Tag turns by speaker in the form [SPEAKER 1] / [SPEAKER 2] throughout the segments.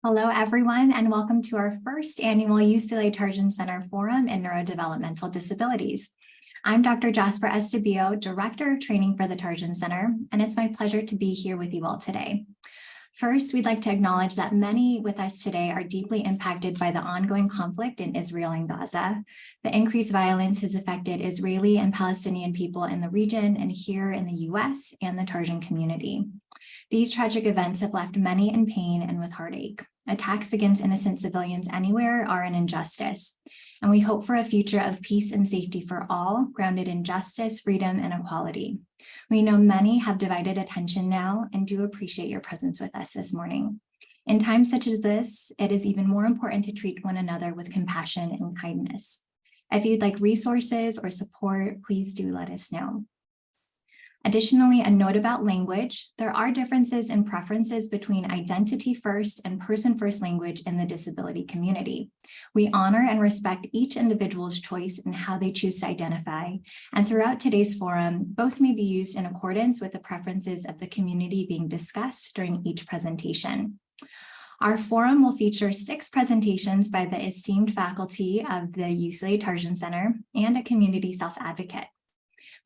[SPEAKER 1] Hello, everyone, and welcome to our first annual UCLA Tarjan Center Forum in Neurodevelopmental Disabilities. I'm Dr. Jasper Estebillo, Director of Training for the Tarjan Center, and it's my pleasure to be here with you all today. First, we'd like to acknowledge that many with us today are deeply impacted by the ongoing conflict in Israel and Gaza. The increased violence has affected Israeli and Palestinian people in the region and here in the US and the Tarjan community. These tragic events have left many in pain and with heartache. Attacks against innocent civilians anywhere are an injustice, and we hope for a future of peace and safety for all, grounded in justice, freedom, and equality. We know many have divided attention now and do appreciate your presence with us this morning. In times such as this, it is even more important to treat one another with compassion and kindness. If you'd like resources or support, please do let us know. Additionally, a note about language. There are differences in preferences between identity first and person first language in the disability community. We honor and respect each individual's choice in how they choose to identify. And throughout today's forum, both may be used in accordance with the preferences of the community being discussed during each presentation. Our forum will feature 6 presentations by the esteemed faculty of the UCLA Tarjan Center and a community self-advocate.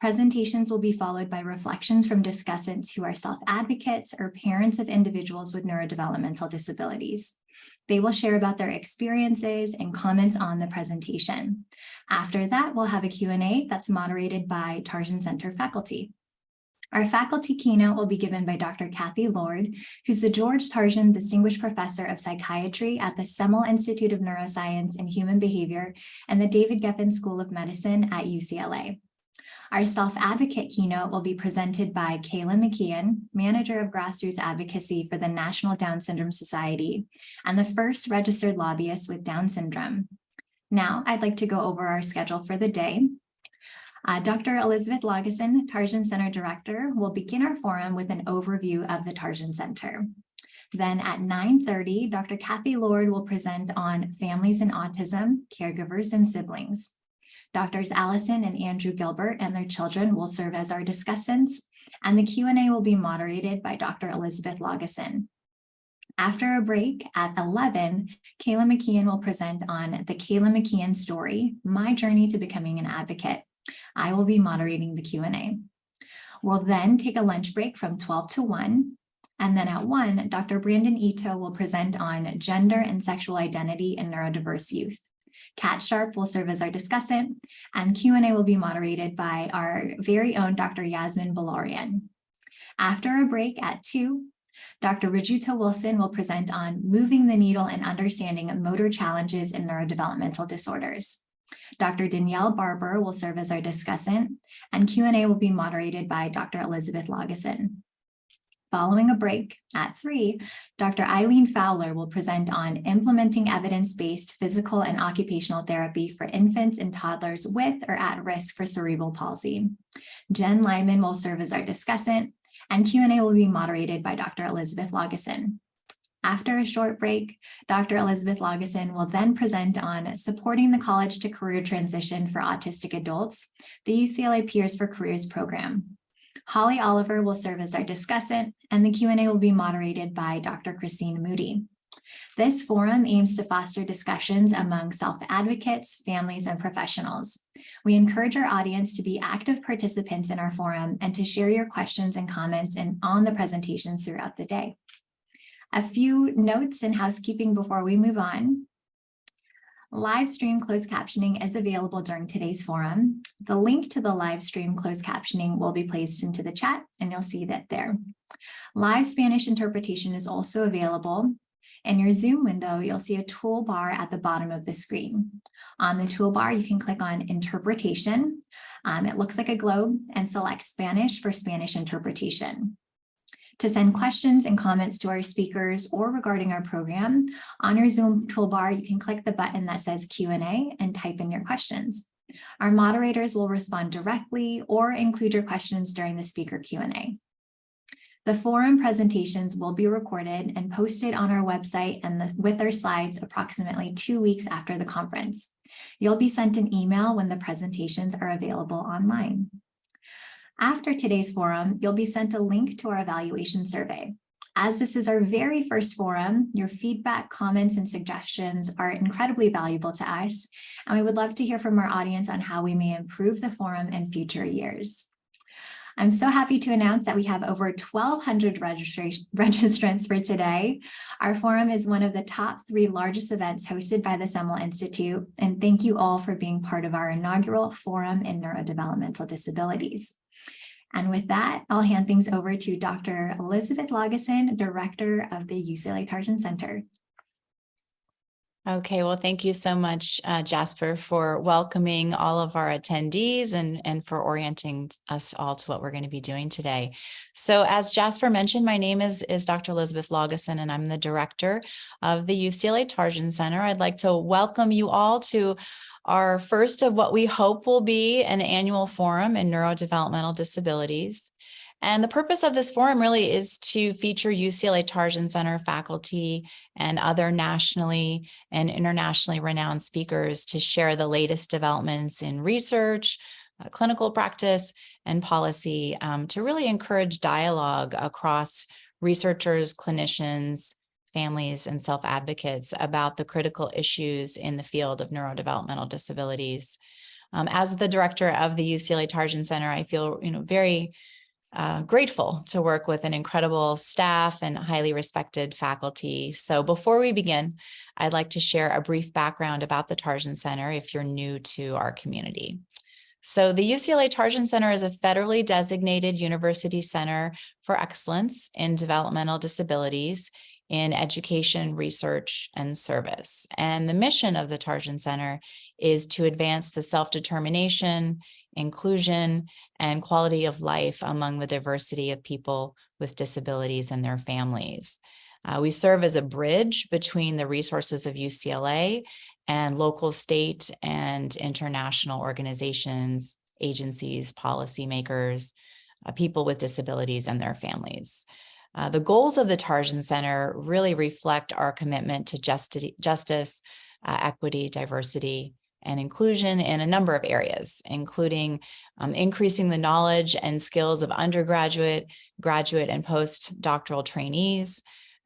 [SPEAKER 1] Presentations will be followed by reflections from discussants who are self-advocates or parents of individuals with neurodevelopmental disabilities. They will share about their experiences and comments on the presentation. After that, we'll have a Q&A that's moderated by Tarjan Center faculty. Our faculty keynote will be given by Dr. Kathy Lord, who's the George Tarjan Distinguished Professor of Psychiatry at the Semel Institute of Neuroscience and Human Behavior and the David Geffen School of Medicine at UCLA. Our self-advocate keynote will be presented by Kayla McKeon, Manager of Grassroots Advocacy for the National Down Syndrome Society, and the first registered lobbyist with Down syndrome. Now, I'd like to go over our schedule for the day. Dr. Elizabeth Lageson, Tarjan Center Director, will begin our forum with an overview of the Tarjan Center. Then at 9:30, Dr. Kathy Lord will present on families and autism, caregivers, and siblings. Doctors Allison and Andrew Gilbert and their children will serve as our discussants, and the Q&A will be moderated by Dr. Elizabeth Lageson. After a break at 11, Kayla McKeon will present on the Kayla McKeon story, My Journey to Becoming an Advocate. I will be moderating the Q&A. We'll then take a lunch break from 12 to 1, and then at 1, Dr. Brandon Ito will present on gender and sexual identity in neurodiverse youth. Kat Sharp will serve as our discussant, and Q&A will be moderated by our very own Dr. Yasmin Balorian. After a break at 2, Dr. Rajuta Wilson will present on moving the needle and understanding motor challenges in neurodevelopmental disorders. Dr. Danielle Barber will serve as our discussant, and Q&A will be moderated by Dr. Elizabeth Lageson. Following a break at 3, Dr. Eileen Fowler will present on implementing evidence-based physical and occupational therapy for infants and toddlers with or at risk for cerebral palsy. Jen Lyman will serve as our discussant, and Q&A will be moderated by Dr. Elizabeth Lageson. After a short break, Dr. Elizabeth Lageson will then present on supporting the college to career transition for autistic adults, the UCLA Peers for Careers program. Holly Oliver will serve as our discussant, and the Q&A will be moderated by Dr. Christine Moody. This forum aims to foster discussions among self-advocates, families, and professionals. We encourage our audience to be active participants in our forum and to share your questions and comments on the presentations throughout the day. A few notes and housekeeping before we move on. Live stream closed captioning is available during today's forum. The link to the live stream closed captioning will be placed into the chat, and you'll see that there. Live Spanish interpretation is also available. In your Zoom window, you'll see a toolbar at the bottom of the screen. On the toolbar, you can click on Interpretation. It looks like a globe, and select Spanish for Spanish interpretation. To send questions and comments to our speakers or regarding our program, on your Zoom toolbar, you can click the button that says Q&A and type in your questions. Our moderators will respond directly or include your questions during the speaker Q&A. The forum presentations will be recorded and posted on our website and with their slides approximately 2 weeks after the conference. You'll be sent an email when the presentations are available online. After today's forum, you'll be sent a link to our evaluation survey. As this is our very first forum, your feedback, comments, and suggestions are incredibly valuable to us, and we would love to hear from our audience on how we may improve the forum in future years. I'm so happy to announce that we have over 1,200 registrants for today. Our forum is one of the top 3 largest events hosted by the Semel Institute, and thank you all for being part of our inaugural Forum in Neurodevelopmental Disabilities. And with that, I'll hand things over to Dr. Elizabeth Lageson, Director of the UCLA Tarjan Center.
[SPEAKER 2] Okay, well, thank you so much, Jasper, for welcoming all of our attendees and for orienting us all to what we're going to be doing today. So as Jasper mentioned, my name is Dr. Elizabeth Lageson, and I'm the director of the UCLA Tarjan Center. I'd like to welcome you all to our first of what we hope will be an annual forum in neurodevelopmental disabilities. And the purpose of this forum really is to feature UCLA Tarjan Center faculty and other nationally and internationally renowned speakers to share the latest developments in research, clinical practice, and policy to really encourage dialogue across researchers, clinicians, families, and self-advocates about the critical issues in the field of neurodevelopmental disabilities. As the director of the UCLA Tarjan Center, I feel very grateful to work with an incredible staff and highly respected faculty. So before we begin, I'd like to share a brief background about the Tarjan Center if you're new to our community. So the UCLA Tarjan Center is a federally designated university center for excellence in developmental disabilities in education, research, and service. And the mission of the Tarjan Center is to advance the self-determination, inclusion, and quality of life among the diversity of people with disabilities and their families. We serve as a bridge between the resources of UCLA and local, state, and international organizations, agencies, policymakers, people with disabilities and their families. The goals of the Tarjan Center really reflect our commitment to justice, equity, diversity, and inclusion in a number of areas, including increasing the knowledge and skills of undergraduate, graduate, and postdoctoral trainees,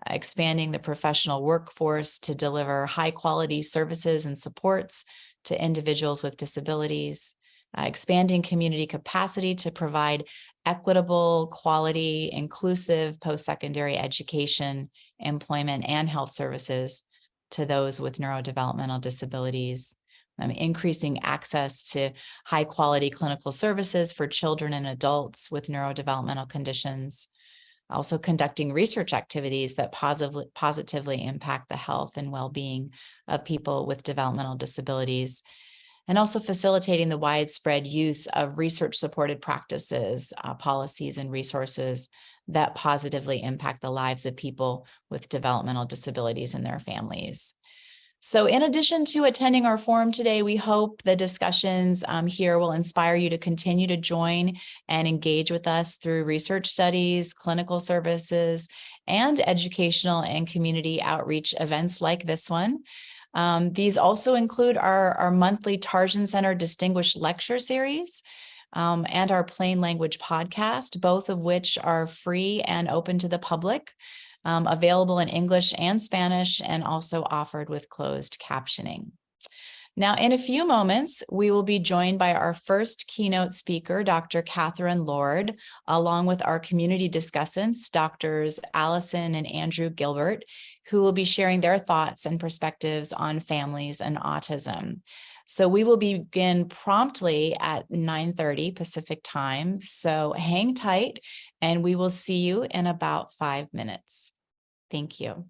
[SPEAKER 2] expanding the professional workforce to deliver high-quality services and supports to individuals with disabilities, expanding community capacity to provide equitable, quality, inclusive post-secondary education, employment, and health services to those with neurodevelopmental disabilities, increasing access to high-quality clinical services for children and adults with neurodevelopmental conditions, also conducting research activities that positively impact the health and well-being of people with developmental disabilities, and also facilitating the widespread use of research-supported practices, policies, and resources that positively impact the lives of people with developmental disabilities and their families. So in addition to attending our forum today, we hope the discussions here will inspire you to continue to join and engage with us through research studies, clinical services, and educational and community outreach events like this one. These also include our monthly Tarjan Center Distinguished Lecture Series and our Plain Language podcast, both of which are free and open to the public, available in English and Spanish, and also offered with closed captioning. Now, in a few moments, we will be joined by our first keynote speaker, Dr. Catherine Lord, along with our community discussants, Drs. Allison and Andrew Gilbert, who will be sharing their thoughts and perspectives on families and autism. So we will begin promptly at 9:30 Pacific time. So hang tight, and we will see you in about 5 minutes. Thank you.